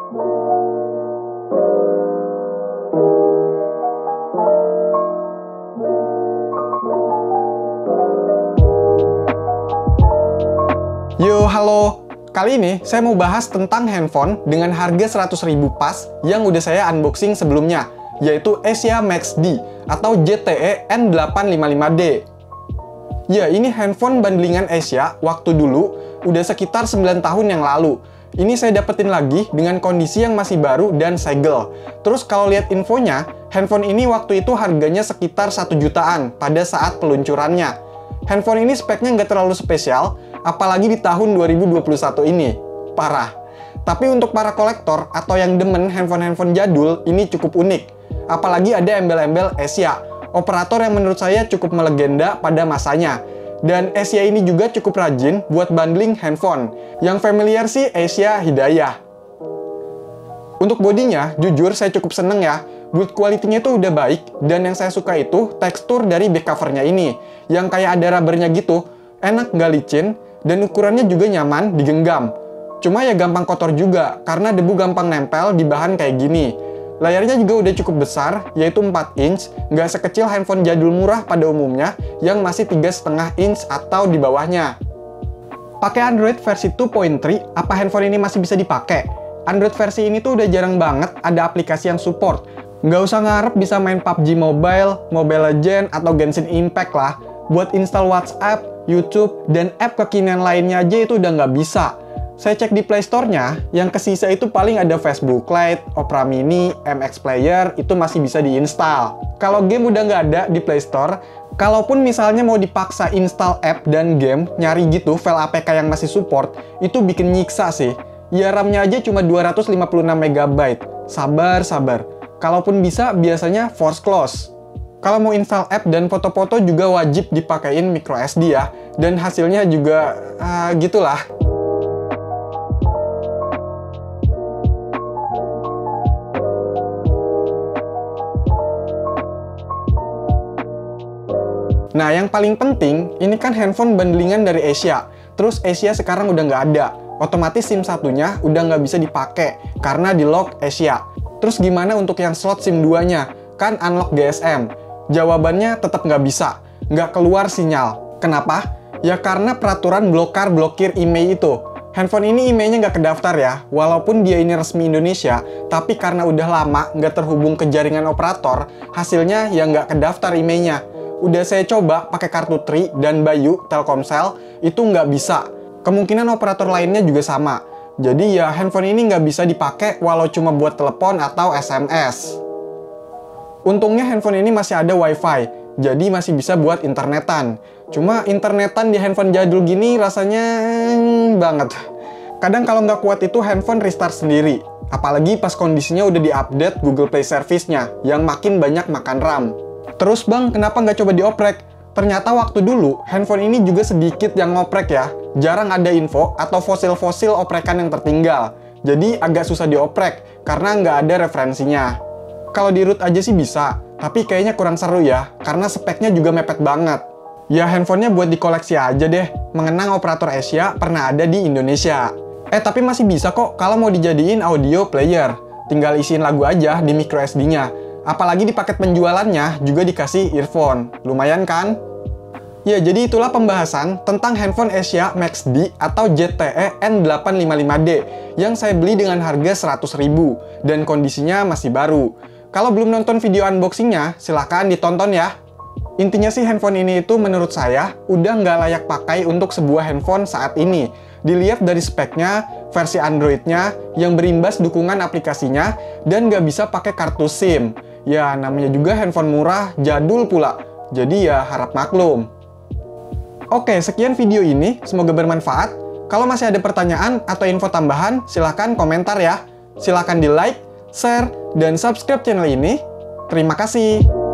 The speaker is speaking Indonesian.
Yo, halo. Kali ini saya mau bahas tentang handphone dengan harga 100.000 pas yang udah saya unboxing sebelumnya, yaitu Asia Max D atau ZTE N855D. Ya, ini handphone bundlingan Asia waktu dulu, udah sekitar 9 tahun yang lalu. Ini saya dapetin lagi dengan kondisi yang masih baru dan segel. Terus kalau lihat infonya, handphone ini waktu itu harganya sekitar 1 jutaan pada saat peluncurannya. Handphone ini speknya nggak terlalu spesial, apalagi di tahun 2021 ini. Parah. Tapi untuk para kolektor atau yang demen handphone-handphone jadul, ini cukup unik. Apalagi ada embel-embel Asia, operator yang menurut saya cukup melegenda pada masanya. Dan Asia ini juga cukup rajin buat bundling handphone. Yang familiar sih Asia Hidayah. Untuk bodinya, jujur saya cukup seneng ya. Build quality-nya itu udah baik, dan yang saya suka itu tekstur dari back cover-nya ini. Yang kayak ada rubbernya gitu, enak nggak licin, dan ukurannya juga nyaman digenggam. Cuma ya gampang kotor juga, karena debu gampang nempel di bahan kayak gini. Layarnya juga udah cukup besar, yaitu 4 inch, nggak sekecil handphone jadul murah pada umumnya, yang masih 3,5 inch atau di bawahnya. Pakai Android versi 2.3, apa handphone ini masih bisa dipakai? Android versi ini tuh udah jarang banget ada aplikasi yang support. Nggak usah ngarep bisa main PUBG Mobile, Mobile Legends, atau Genshin Impact lah. Buat install WhatsApp, YouTube, dan app kekinian lainnya aja itu udah nggak bisa. Saya cek di Play Store-nya, yang kesisa itu paling ada Facebook Lite, Opera Mini, MX Player, itu masih bisa diinstal. Kalau game udah nggak ada di Play Store, kalaupun misalnya mau dipaksa install app dan game, nyari gitu file APK yang masih support, itu bikin nyiksa sih. Ya RAM-nya aja cuma 256 MB. Sabar. Kalaupun bisa, biasanya force close. Kalau mau install app dan foto-foto juga wajib dipakein microSD ya. Dan hasilnya juga, gitulah. Nah, yang paling penting, ini kan handphone bundlingan dari Asia. Terus Asia sekarang udah nggak ada. Otomatis SIM satunya udah nggak bisa dipakai, karena di-lock Asia. Terus gimana untuk yang slot SIM 2-nya? Kan unlock GSM. Jawabannya tetap nggak bisa. Nggak keluar sinyal. Kenapa? Ya karena peraturan blokir email itu. Handphone ini emailnya nggak kedaftar ya. Walaupun dia ini resmi Indonesia, tapi karena udah lama nggak terhubung ke jaringan operator, hasilnya ya nggak kedaftar emailnya. Udah saya coba pakai kartu Tri dan Bayu, Telkomsel, itu nggak bisa. Kemungkinan operator lainnya juga sama. Jadi ya handphone ini nggak bisa dipakai walau cuma buat telepon atau SMS. Untungnya handphone ini masih ada WiFi, jadi masih bisa buat internetan. Cuma internetan di handphone jadul gini rasanya banget. Kadang kalau nggak kuat itu handphone restart sendiri. Apalagi pas kondisinya udah di-update Google Play Service-nya, yang makin banyak makan RAM. Terus bang, kenapa nggak coba dioprek? Ternyata waktu dulu, handphone ini juga sedikit yang ngoprek ya. Jarang ada info atau fosil-fosil oprekan yang tertinggal. Jadi agak susah dioprek, karena nggak ada referensinya. Kalau di root aja sih bisa, tapi kayaknya kurang seru ya, karena speknya juga mepet banget. Ya handphonenya buat dikoleksi aja deh, mengenang operator Asia pernah ada di Indonesia. Tapi masih bisa kok kalau mau dijadiin audio player. Tinggal isiin lagu aja di microSD-nya. Apalagi di paket penjualannya juga dikasih earphone. Lumayan kan? Ya, jadi itulah pembahasan tentang handphone Asia Max D atau ZTE N855D yang saya beli dengan harga 100.000 dan kondisinya masih baru. Kalau belum nonton video unboxingnya, silahkan ditonton ya. Intinya sih handphone ini itu menurut saya udah nggak layak pakai untuk sebuah handphone saat ini. Dilihat dari speknya, versi Android-nya, yang berimbas dukungan aplikasinya, dan nggak bisa pakai kartu SIM. Ya, namanya juga handphone murah, jadul pula. Jadi ya harap maklum. Oke, sekian video ini. Semoga bermanfaat. Kalau masih ada pertanyaan atau info tambahan, silahkan komentar ya. Silahkan di like, share, dan subscribe channel ini. Terima kasih.